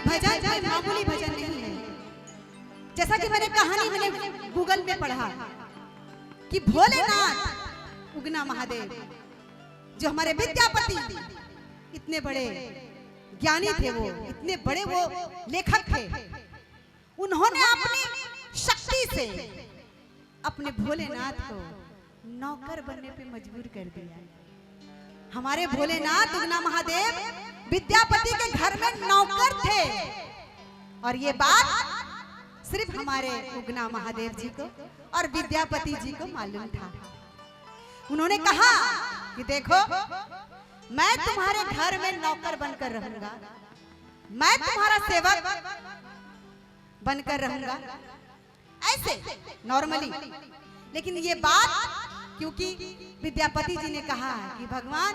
भजन कोई मामूली भजन नहीं है। जैसा कि मैंने गूगल में पढ़ा कि भोलेनाथ उगना महादेव जो हमारे विद्यापति इतने बड़े ज्ञानी थे, वो इतने बड़े वो लेखक थे, उन्होंने अपनी शक्ति से अपने भोलेनाथ को नौकर बनने पे मजबूर कर दिया। हमारे भोलेनाथ उगना महादेव विद्यापति के घर में नौकर थे और ये बात सिर्फ हमारे उगना महादेव जी को और विद्यापति जी को मालूम था। उन्होंने कहा कि देखो, मैं तुम्हारे घर में नौकर बनकर रहूंगा, मैं तुम्हारा सेवक बनकर रहूंगा, ऐसे नॉर्मली। लेकिन ये बात क्योंकि विद्यापति जी ने कहा कि भगवान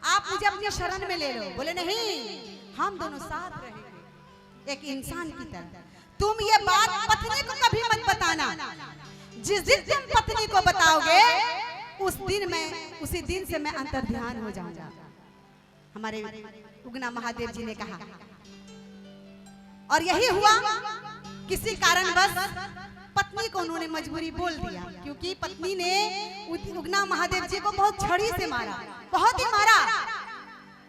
आप मुझे अपने शरण में ले लो। बोले नहीं, हम दोनों साथ रहेंगे एक इंसान की तरह। तुम ये बात पत्नी को कभी मत बताना। जिस दिन तुम पत्नी को बताओगे उसी दिन से मैं अंतर्ध्यान हो जाऊंगा। हमारे उगना महादेव जी ने कहा और यही हुआ। किसी कारणवश पत्नी को उन्होंने मजबूरी बोल दिया, क्योंकि पत्नी ने उगना महादेव जी को बहुत छड़ी से मारा, बहुत ही मारा।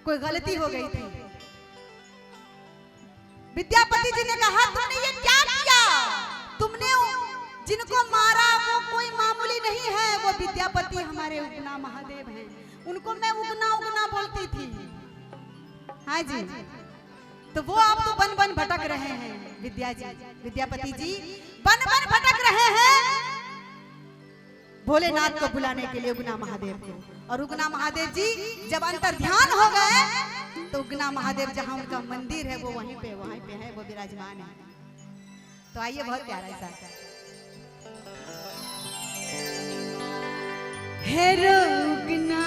कोई गलती हो गई थी। विद्यापति जी ने कहा तुमने ये क्या किया? तुमने जिनको मारा वो कोई मामूली नहीं है, वो विद्यापति हमारे उगना महादेव हैं। उनको मैं उगना उगना बोलती थी। हाँ जी, तो वो आप तो बन बन भटक रहे हैं। विद्यापति जी बन बन भटक रहे हैं भोलेनाथ को बुलाने के लिए उगना महादेव को। और उगना महादेव जी जब अंतर्ध्यान हो गए तो उगना महादेव जहाँ उनका मंदिर है वो वहीं पे है, वो विराजमान है। तो आइए, बहुत प्यारा सा है उगना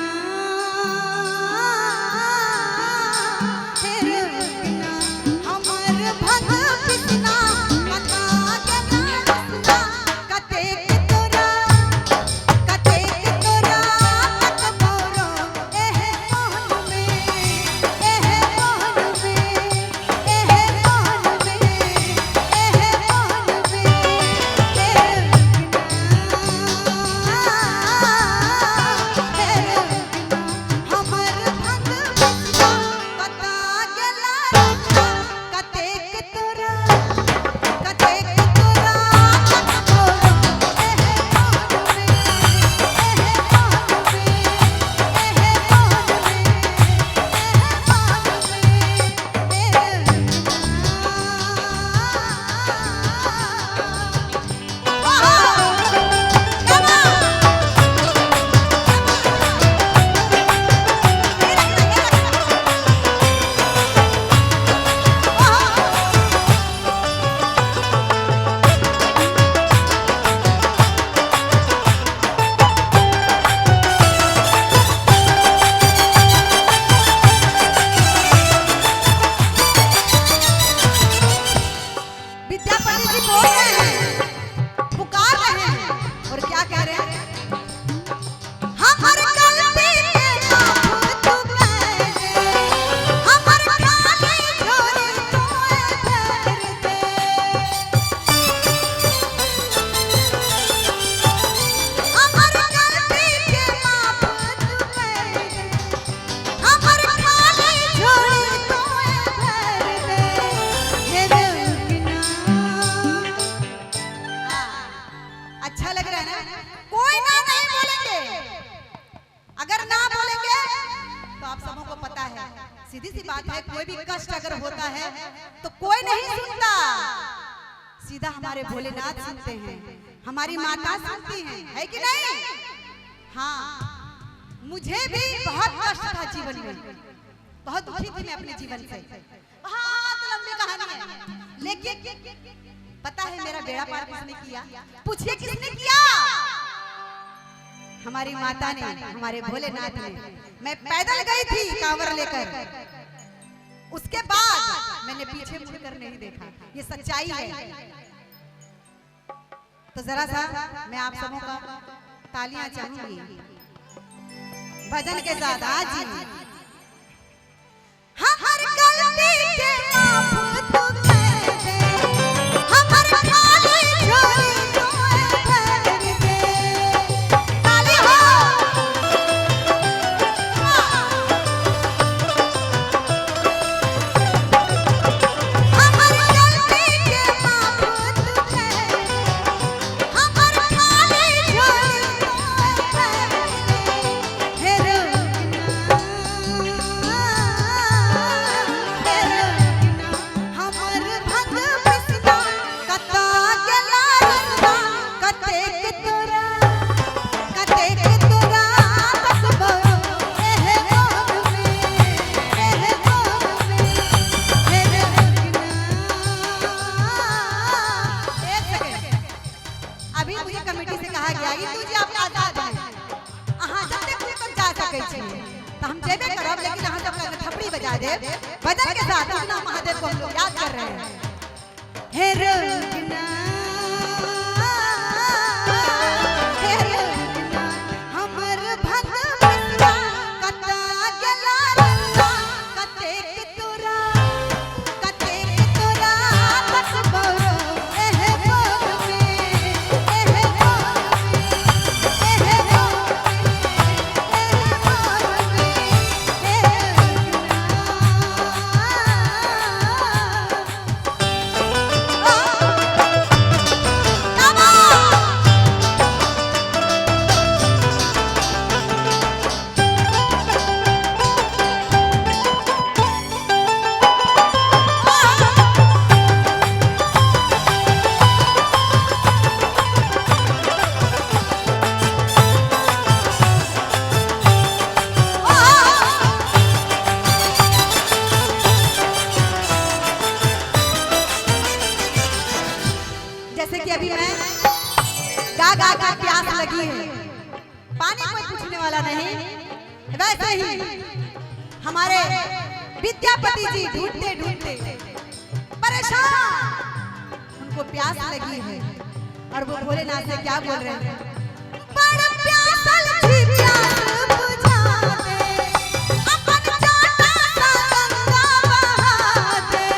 सीधी सी बात है, कोई भी कष्ट अगर होता है तो कोई नहीं सुनता, सीधा हमारे भोलेनाथ सुनते हैं, हमारी माता सुनती हैं, है कि नहीं? हाँ, मुझे भी बहुत कष्ट था जीवन में, बहुत दुखी थी मैं अपने जीवन से, बहुत लंबी कहानी है, लेकिन पता है मेरा बेड़ा पार किसने किया? पूछिए किसने किया? हमारी माता ने, हमारे भोलेनाथ ने। मैं पैदल गई थी कांवर लेकर, उसके बाद मैंने पीछे मुड़कर नहीं देखा, ये सच्चाई है। तो जरा सा मैं आप सबों का तालियां चाहूंगी भजन के साथ। आज हर गलती के माफ तो हम जेबे करब, लेकिन हम जब थपड़ी बजा दे भजन के साथ उगना महादेव को हम लोग याद कर रहे हैं। हे रोगना हे रोगना हमर भगवतिया कता गेला रंगा कतेक तोरा कसबरो एहे बोल में एहे बोल में एहे बोल जैसे कि अभी मैं गा का प्यास लगी है, पानी कोई पूछने वाला नहीं, वैसे ही हमारे विद्यापति जी ढूंढते ढूंढते परेशान, उनको प्यास लगी है और वो भोलेनाथ से क्या बोल रहे हैं, बड़ प्यासल थी प्यास बुझा दे अपन जाता सा गंगा बहा दे।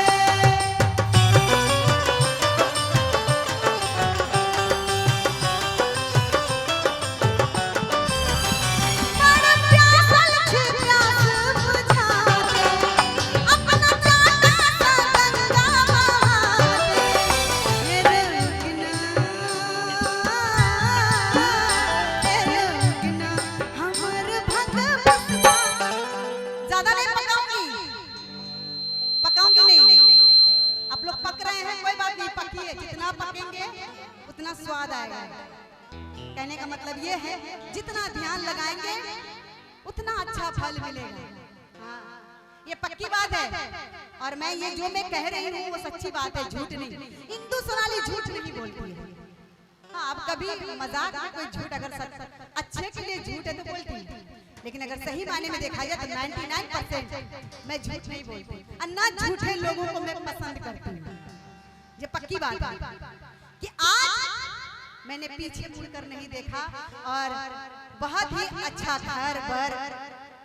आप लोग पक रहे हैं, कोई बात नहीं, पकिए, जितना पकेंगे उतना स्वाद आएगा। कहने का मतलब ये है जितना ध्यान लगाएंगे उतना अच्छा फल मिलेगा। हाँ, ये पक्की बात है और मैं ये जो मैं कह रही हूँ वो सच्ची बात है, झूठ नहीं। इंदु सोनाली झूठ नहीं बोलती है। हाँ, अब कभी मजाक में कोई झूठ अगर अच्छे के लिए झूठ है तो बोलती है, लेकिन अगर सही मायने में देखा जाए तो 99% मैं झूठ नहीं बोलती और ना झूठे लोगों को मैं पसंद करती हूँ। ये पक्की बात है कि आज मैंने पीछे मुड़कर नहीं देखा और बहुत ही अच्छा घर बर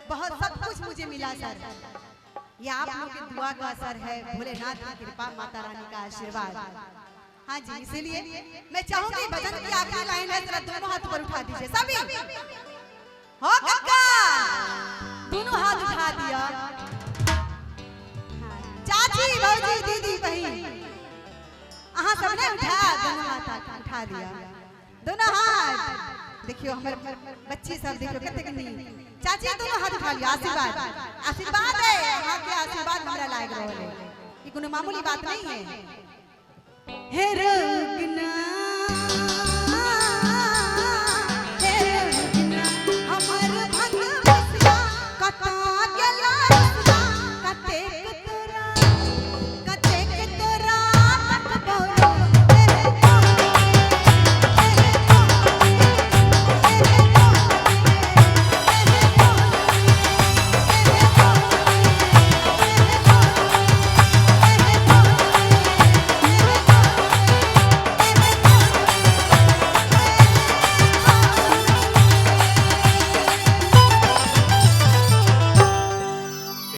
बहुत सब कुछ मुझे मिला सर। ये आप लोगों की दुआ का असर है, भोलेनाथ की कृपा, माता रानी का आशीर्वाद। हाँ जी, इसीलिए मैं चाहूंगी भजन की आखिरी लाइन है, जरा दोनों हाथ पर उठा दीजिए सभी। हो कक्का, दोनों हाथ उठा दिया, चाची भौजी दीदी बहन आहा सबने उठा, दोनों हाथ उठा दिया, दोनों हाथ। देखियो हमारे बच्ची सब देखियो कितने कितनी, चाची दोनों हाथ उठा लिया, आशीर्वाद आशीर्वाद है, हाँ के आशीर्वाद हमारा लायक रहो, ये कोनो मामूली बात नहीं है। हे रोगना